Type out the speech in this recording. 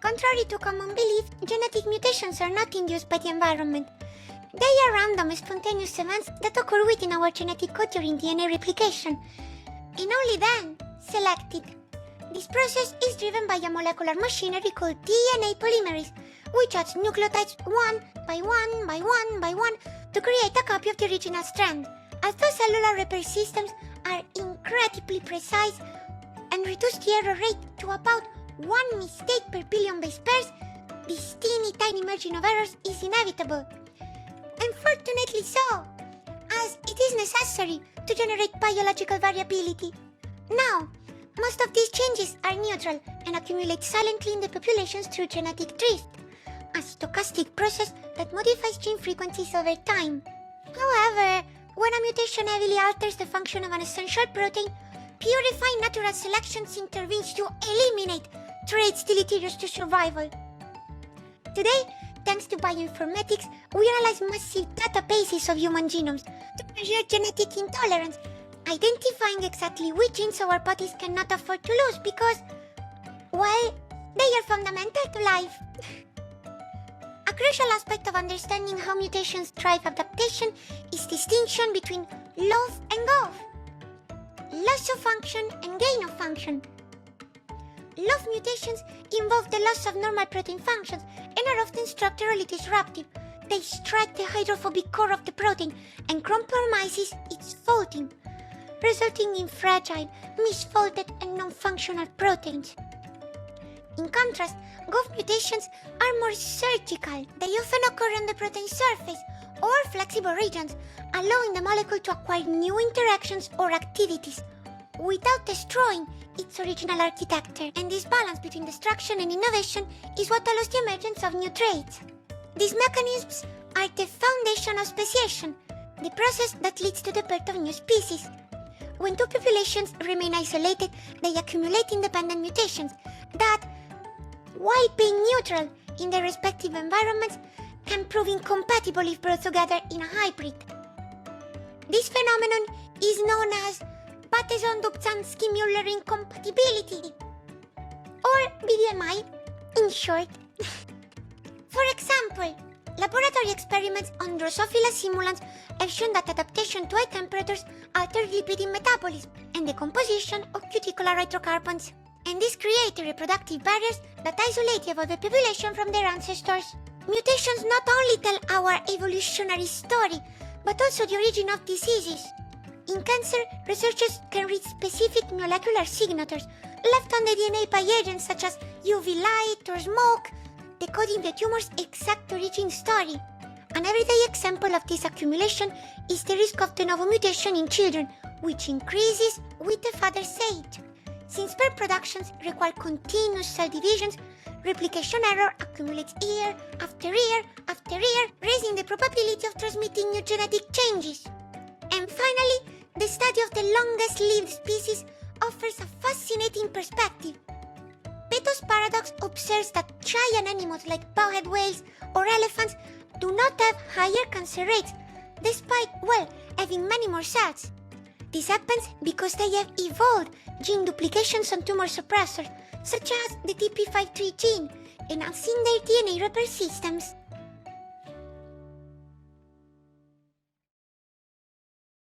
Contrary to common belief, genetic mutations are not induced by the environment. They are random, spontaneous events that occur within our genetic code during DNA replication, and only then selected. This process is driven by a molecular machinery called DNA polymerase, which adds nucleotides one by one by one by one to create a copy of the original strand. As those cellular repair systems are incredibly precise and reduce the error rate to about 1 mistake per billion base pairs, this teeny tiny margin of errors is inevitable. Unfortunately so, as it is necessary to generate biological variability. Now, most of these changes are neutral and accumulate silently in the populations through genetic drift, a stochastic process that modifies gene frequencies over time. However, when a mutation heavily alters the function of an essential protein, purifying natural selection intervenes to eliminate traits deleterious to survival. Today, thanks to bioinformatics, we analyze massive databases of human genomes to measure genetic intolerance, identifying exactly which genes our bodies cannot afford to lose because, well, they are fundamental to life. A crucial aspect of understanding how mutations drive adaptation is distinction between loss and growth, loss of function and gain of function. Loss mutations involve the loss of normal protein functions and are often structurally disruptive. They strike the hydrophobic core of the protein and compromises its folding, resulting in fragile, misfolded and non-functional proteins. In contrast, growth mutations are more surgical. They often occur on the protein surface or flexible regions, allowing the molecule to acquire new interactions or activities without destroying its original architecture. And this balance between destruction and innovation is what allows the emergence of new traits. These mechanisms are the foundation of speciation, the process that leads to the birth of new species. When two populations remain isolated, they accumulate independent mutations that, while being neutral in their respective environments, can prove incompatible if brought together in a hybrid. This phenomenon is known as Bateson-Dobzhansky-Muller incompatibility, or BDMI in short. For example, laboratory experiments on Drosophila simulants have shown that adaptation to high temperatures alters lipid metabolism and the composition of cuticular hydrocarbons, and this creates reproductive barriers that isolate the evolved population from their ancestors. Mutations not only tell our evolutionary story, but also the origin of diseases. In cancer, researchers can read specific molecular signatures left on the DNA by agents such as UV light or smoke, decoding the tumor's exact origin story. An everyday example of this accumulation is the risk of de novo mutation in children, which increases with the father's age. Since sperm productions require continuous cell divisions, replication error accumulates year after year after year, raising the probability of transmitting new genetic changes. And finally, the study of the longest-lived species offers a fascinating perspective. Peto's paradox observes that giant animals like bowhead whales or elephants do not have higher cancer rates, despite, well, having many more cells. This happens because they have evolved gene duplications on tumor suppressors, such as the TP53 gene, enhancing their DNA repair systems.